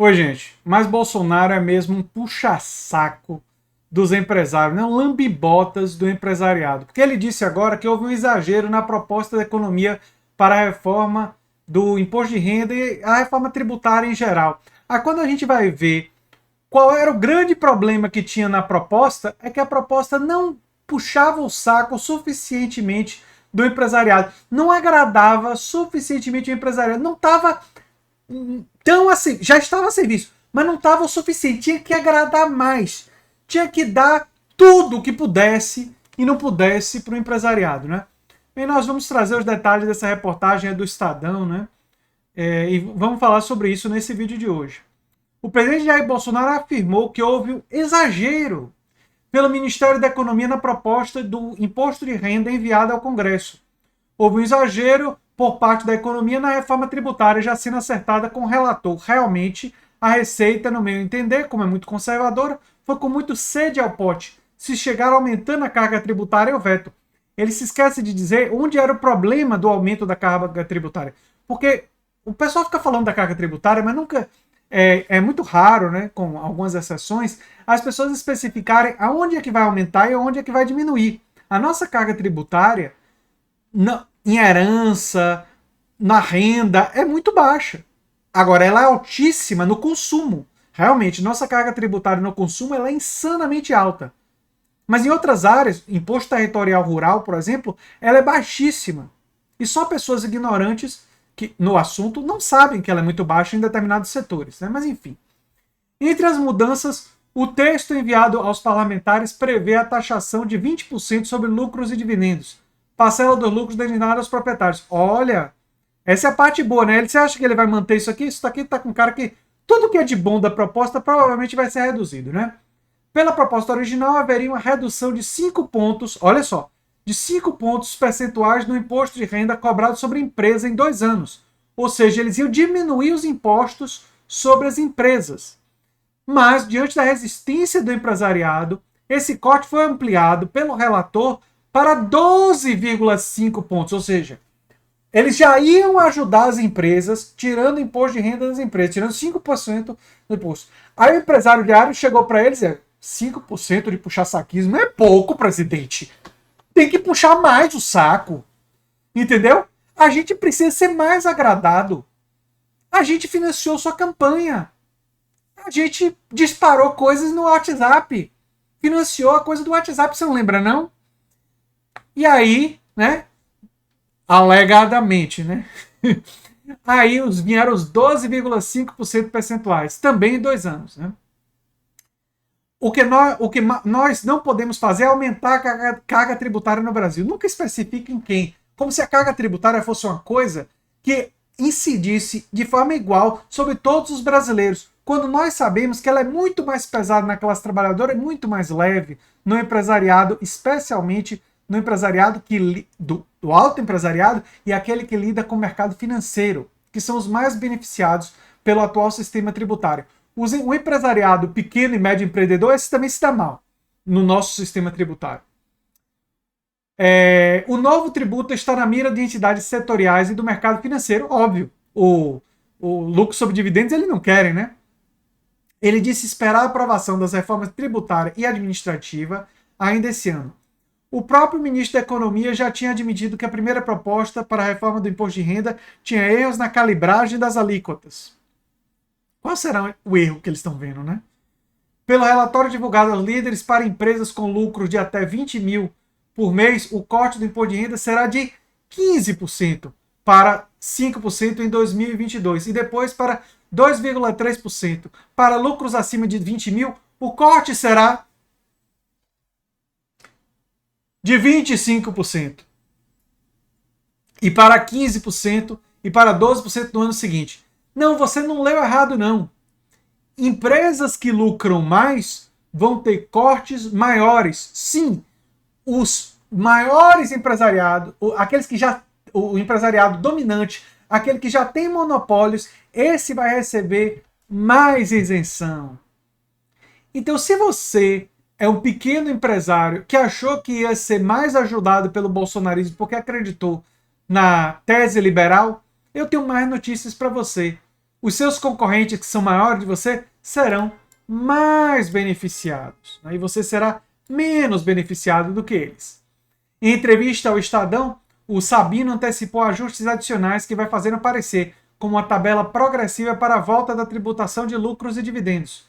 Oi, gente, mas Bolsonaro é mesmo um puxa-saco dos empresários, né? Um lambibotas do empresariado. Porque ele disse agora que houve um exagero na proposta da economia para a reforma do imposto de renda e a reforma tributária em geral. Aí quando a gente vai ver qual era o grande problema que tinha na proposta, é que a proposta não puxava o saco suficientemente do empresariado, não agradava suficientemente o empresariado, não estava então, assim, já estava a serviço, mas não estava o suficiente. Tinha que agradar mais. Tinha que dar tudo o que pudesse e não pudesse para o empresariado, né? E nós vamos trazer os detalhes dessa reportagem do Estadão, né? E vamos falar sobre isso nesse vídeo de hoje. O presidente Jair Bolsonaro afirmou que houve um exagero pelo Ministério da Economia na proposta do imposto de renda enviada ao Congresso. Houve um exagero por parte da economia na reforma tributária, já sendo acertada com o relator. Realmente, a Receita, no meu entender, como é muito conservadora, foi com muito sede ao pote. Se chegar aumentando a carga tributária, eu veto. Ele se esquece de dizer onde era o problema do aumento da carga tributária. Porque o pessoal fica falando da carga tributária, mas nunca... É muito raro, né, com algumas exceções, as pessoas especificarem aonde é que vai aumentar e aonde é que vai diminuir. A nossa carga tributária em herança, na renda, é muito baixa. Agora, ela é altíssima no consumo. Realmente, nossa carga tributária no consumo ela é insanamente alta. Mas em outras áreas, imposto territorial rural, por exemplo, ela é baixíssima. E só pessoas ignorantes que, no assunto não sabem que ela é muito baixa em determinados setores. Né? Mas enfim. Entre as mudanças, o texto enviado aos parlamentares prevê a taxação de 20% sobre lucros e dividendos, parcela dos lucros destinados aos proprietários. Olha, essa é a parte boa, né? Você acha que ele vai manter isso aqui? Isso daqui tá com cara que tudo que é de bom da proposta provavelmente vai ser reduzido, né? Pela proposta original, haveria uma redução de 5 pontos, olha só, de 5 pontos percentuais no imposto de renda cobrado sobre a empresa em 2 anos. Ou seja, eles iam diminuir os impostos sobre as empresas. Mas, diante da resistência do empresariado, esse corte foi ampliado pelo relator para 12,5 pontos, ou seja, eles já iam ajudar as empresas, tirando o imposto de renda das empresas, tirando 5% do imposto. Aí o empresário diário chegou para eles e 5% de puxar saquismo é pouco, presidente. Tem que puxar mais o saco. Entendeu? A gente precisa ser mais agradado. A gente financiou sua campanha. A gente disparou coisas no WhatsApp. Financiou a coisa do WhatsApp, você não lembra, não? E aí, né? Alegadamente, né? Aí vieram os 12,5% percentuais, também em 2 anos, né? O que nós não podemos fazer é aumentar a carga tributária no Brasil. Nunca especifica em quem. Como se a carga tributária fosse uma coisa que incidisse de forma igual sobre todos os brasileiros, quando nós sabemos que ela é muito mais pesada na classe trabalhadora e muito mais leve no empresariado, especialmente no empresariado do alto empresariado e aquele que lida com o mercado financeiro, que são os mais beneficiados pelo atual sistema tributário. O empresariado pequeno e médio empreendedor, esse também se dá mal no nosso sistema tributário. O novo tributo está na mira de entidades setoriais e do mercado financeiro, óbvio. O lucro sobre dividendos eles não querem, né? Ele disse esperar a aprovação das reformas tributária e administrativa ainda esse ano. O próprio ministro da Economia já tinha admitido que a primeira proposta para a reforma do imposto de renda tinha erros na calibragem das alíquotas. Qual será o erro que eles estão vendo, né? Pelo relatório divulgado aos líderes para empresas com lucros de até 20 mil por mês, o corte do imposto de renda será de 15% para 5% em 2022 e depois para 2,3%. Para lucros acima de 20 mil, o corte será de 25%. E para 15% e para 12% no ano seguinte. Não, você não leu errado, não. Empresas que lucram mais vão ter cortes maiores. Sim, os maiores empresariados, aqueles que já... O empresariado dominante, aquele que já tem monopólios, esse vai receber mais isenção. Então, se você é um pequeno empresário que achou que ia ser mais ajudado pelo bolsonarismo porque acreditou na tese liberal, eu tenho mais notícias para você. os seus concorrentes que são maiores de você serão mais beneficiados, né? E você será menos beneficiado do que eles. Em entrevista ao Estadão, o Sabino antecipou ajustes adicionais que vai fazer aparecer como uma tabela progressiva para a volta da tributação de lucros e dividendos.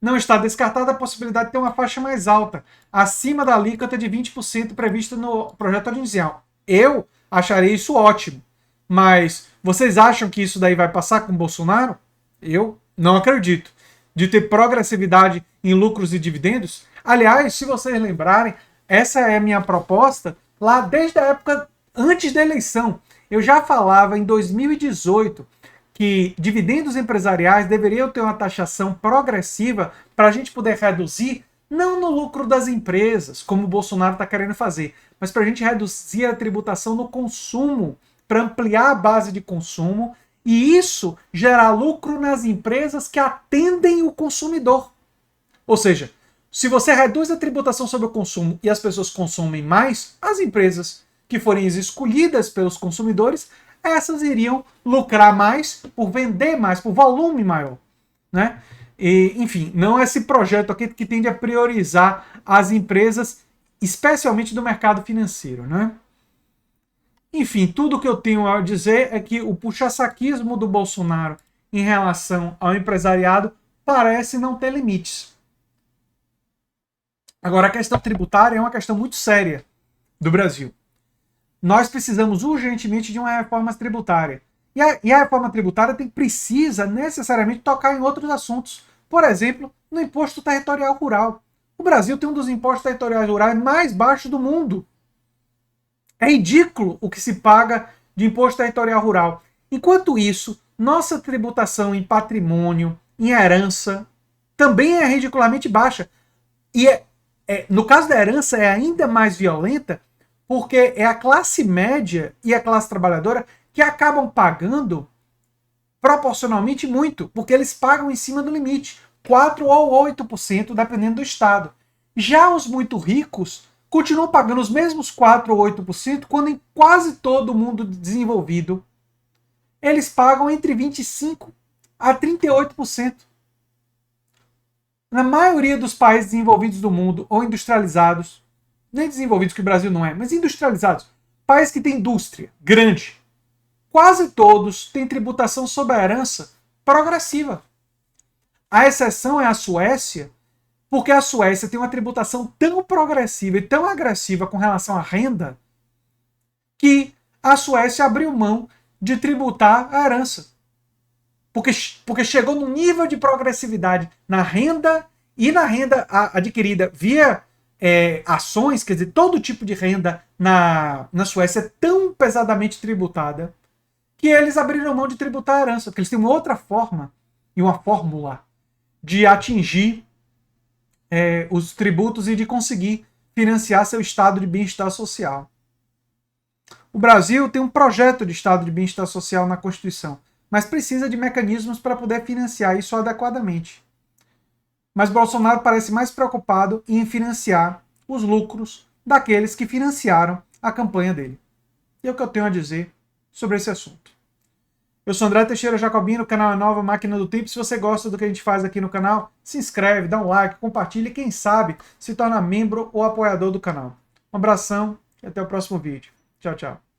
Não está descartada a possibilidade de ter uma faixa mais alta, acima da alíquota de 20% prevista no projeto inicial. Eu acharei isso ótimo, mas vocês acham que isso daí vai passar com o Bolsonaro? Eu não acredito. De ter progressividade em lucros e dividendos? Aliás, se vocês lembrarem, essa é a minha proposta lá desde a época antes da eleição. Eu já falava em 2018 que dividendos empresariais deveriam ter uma taxação progressiva para a gente poder reduzir, não no lucro das empresas, como o Bolsonaro está querendo fazer, mas para a gente reduzir a tributação no consumo, para ampliar a base de consumo e isso gerar lucro nas empresas que atendem o consumidor. Ou seja, se você reduz a tributação sobre o consumo e as pessoas consomem mais, as empresas que forem escolhidas pelos consumidores, essas iriam lucrar mais por vender mais, por volume maior, né? E, enfim, não é esse projeto aqui que tende a priorizar as empresas, especialmente do mercado financeiro, né? Enfim, tudo que eu tenho a dizer é que o puxa-saquismo do Bolsonaro em relação ao empresariado parece não ter limites. Agora, a questão tributária é uma questão muito séria do Brasil. Nós precisamos urgentemente de uma reforma tributária. E a reforma tributária precisa necessariamente tocar em outros assuntos. Por exemplo, no imposto territorial rural. O Brasil tem um dos impostos territoriais rurais mais baixos do mundo. É ridículo o que se paga de imposto territorial rural. Enquanto isso, nossa tributação em patrimônio, em herança, também é ridiculamente baixa. E no caso da herança é ainda mais violenta, porque é a classe média e a classe trabalhadora que acabam pagando proporcionalmente muito, porque eles pagam em cima do limite, 4 ou 8%, dependendo do estado. Já os muito ricos continuam pagando os mesmos 4 ou 8%, quando em quase todo o mundo desenvolvido eles pagam entre 25% a 38%. Na maioria dos países desenvolvidos do mundo, ou industrializados, nem desenvolvidos, que o Brasil não é, mas industrializados, países que têm indústria grande, quase todos têm tributação sobre a herança progressiva. A exceção é a Suécia, porque a Suécia tem uma tributação tão progressiva e tão agressiva com relação à renda, que a Suécia abriu mão de tributar a herança. Porque chegou num nível de progressividade na renda e na renda adquirida via ações, quer dizer, todo tipo de renda na Suécia é tão pesadamente tributada que eles abriram mão de tributar a herança, porque eles têm uma outra forma e uma fórmula de atingir os tributos e de conseguir financiar seu estado de bem-estar social. O Brasil tem um projeto de estado de bem-estar social na Constituição, mas precisa de mecanismos para poder financiar isso adequadamente. Mas Bolsonaro parece mais preocupado em financiar os lucros daqueles que financiaram a campanha dele. E é o que eu tenho a dizer sobre esse assunto. Eu sou André Teixeira Jacobino, o canal é Nova Máquina do Tempo. Se você gosta do que a gente faz aqui no canal, se inscreve, dá um like, compartilha e quem sabe se torna membro ou apoiador do canal. Um abração e até o próximo vídeo. Tchau, tchau.